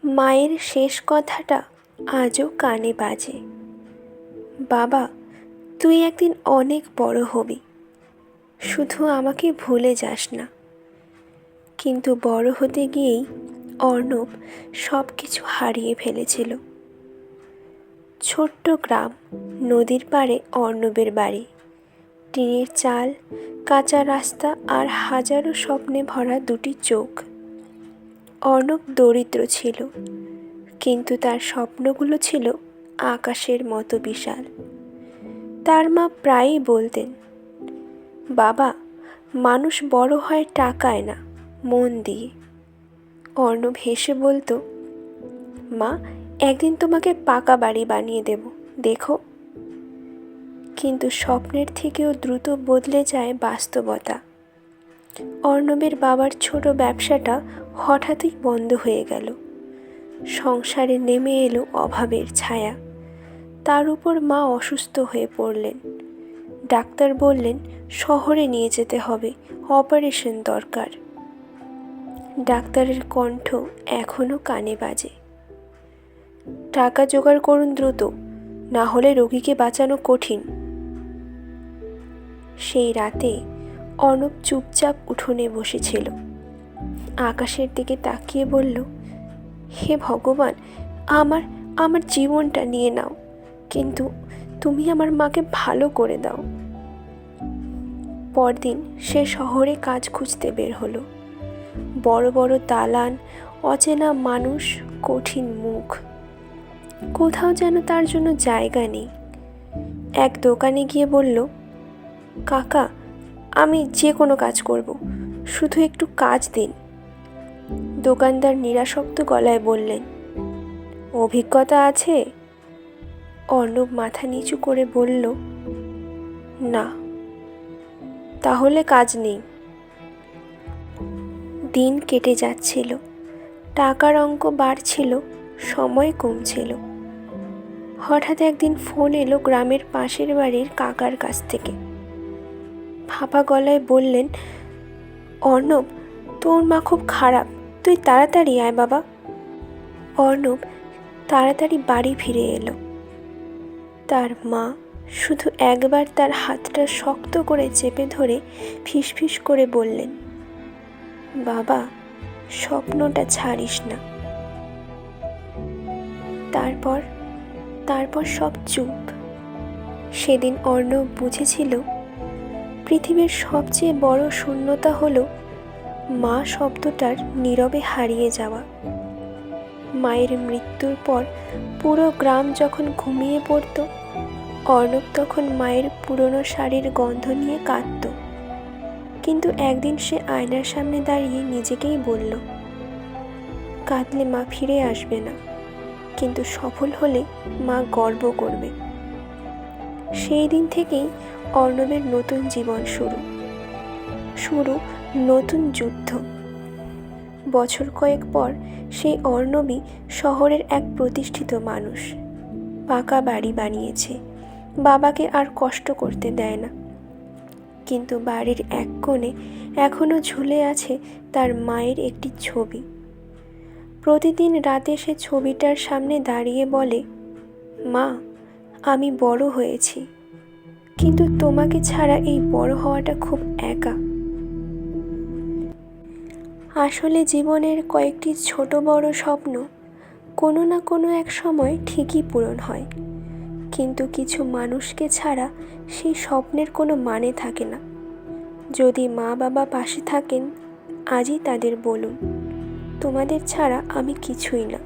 মায়ের শেষ কথাটা আজও কানে বাজে। বাবা, তুই একদিন অনেক বড় হবি, শুধু আমাকে ভুলে যাস না। কিন্তু বড় হতে গিয়েই অর্ণব সব কিছু হারিয়ে ফেলেছিল। ছোট্ট গ্রাম, নদীর পাড়ে অর্ণবের বাড়ি, টিনের চাল, কাঁচা রাস্তা আর হাজারো স্বপ্নে ভরা দুটি চোখ। অর্ণব দরিদ্র ছিল, কিন্তু তার স্বপ্নগুলো ছিল আকাশের মতো বিশাল। তার মা প্রায়ই বলতেন, বাবা, মানুষ বড় হয় টাকায় না, মন দিয়ে। অর্ণব হেসে বলতো, মা, একদিন তোমাকে পাকা বাড়ি বানিয়ে দেব, দেখো। কিন্তু স্বপ্নের থেকেও দ্রুত বদলে যায় বাস্তবতা। অর্ণবের বাবার ছোট ব্যবসাটা হঠাৎই বন্ধ হয়ে গেল। সংসারে নেমে এলো অভাবের ছায়া। তার উপর মা অসুস্থ হয়ে পড়লেন। ডাক্তার বললেন শহরে নিয়ে যেতে হবে, অপারেশন দরকার। ডাক্তারের কণ্ঠ এখনও কানে বাজে, টাকা জোগাড় করুন দ্রুত, না হলে রোগীকে বাঁচানো কঠিন। সেই রাতে অর্ণব চুপচাপ উঠোনে বসেছিল। আকাশের দিকে তাকিয়ে বলল, হে ভগবান, আমার জীবনটা নিয়ে নাও, কিন্তু তুমি আমার মাকে ভালো করে দাও। পরদিন সে শহরে কাজ খুঁজতে বের হলো। বড় বড় দালান, অচেনা মানুষ, কঠিন মুখ। কোথাও যেন তার জন্য জায়গা নেই। এক দোকানে গিয়ে বলল, কাকা, আমি যে কোনো কাজ করব, শুধু একটু কাজ দিন। দোকানদার নিরাসক্ত গলায় বললেন, অভিজ্ঞতা আছে? অর্ণব মাথা নিচু করে বলল, না। তাহলে কাজ নেই। দিন কেটে যাচ্ছিল, টাকার অঙ্ক বাড়ছিল, সময় কমছিল। হঠাৎ একদিন ফোন এলো গ্রামের পাশের বাড়ির কাকার কাছ থেকে। ভাপা গলায় বললেন, অর্ণব, তোর মা খুব খারাপ, তুই তাড়াতাড়ি আয় বাবা। অর্ণব তাড়াতাড়ি বাড়ি ফিরে এলো। তার মা শুধু একবার তার হাতটা শক্ত করে চেপে ধরে ফিসফিস করে বললেন, বাবা, স্বপ্নটা ছাড়িস না। তারপর সব চুপ। সেদিন অর্ণব বুঝেছিল, পৃথিবীর সবচেয়ে বড় শূন্যতা হলো মা শব্দটার নীরবে হারিয়ে যাওয়া। মায়ের মৃত্যুর পর পুরো গ্রাম যখন ঘুমিয়ে পড়ত, অর্ণব তখন মায়ের পুরনো শাড়ির গন্ধ নিয়ে কাঁদত। কিন্তু একদিন সে আয়নার সামনে দাঁড়িয়ে নিজেকেই বলল, কাঁদলে মা ফিরে আসবে না, কিন্তু সফল হলে মা গর্ব করবে। সেই দিন থেকেই অর্ণবের নতুন জীবন শুরু নতুন যুদ্ধ। বছর কয়েক পর সেই অর্ণবই শহরের এক প্রতিষ্ঠিত মানুষ। পাকা বাড়ি বানিয়েছে, বাবাকে আর কষ্ট করতে দেয় না। কিন্তু বাড়ির এক কোণে এখনো ঝুলে আছে তার মায়ের একটি ছবি। প্রতিদিন রাতে সে ছবিটার সামনে দাঁড়িয়ে বলে, মা, আমি বড় হয়েছি, কিন্তু তোমাকে ছাড়া এই বড় হওয়াটা খুব একা। আসলে জীবনের কয়েকটি ছোট বড় স্বপ্ন কোনো না কোনো এক সময় ঠিকই পূরণ হয়, কিন্তু কিছু মানুষকে ছাড়া সেই স্বপ্নের কোনো মানে থাকে না। যদি মা বাবা পাশে থাকেন, আজই তাদের বলুন, তোমাদের ছাড়া আমি কিছুই না।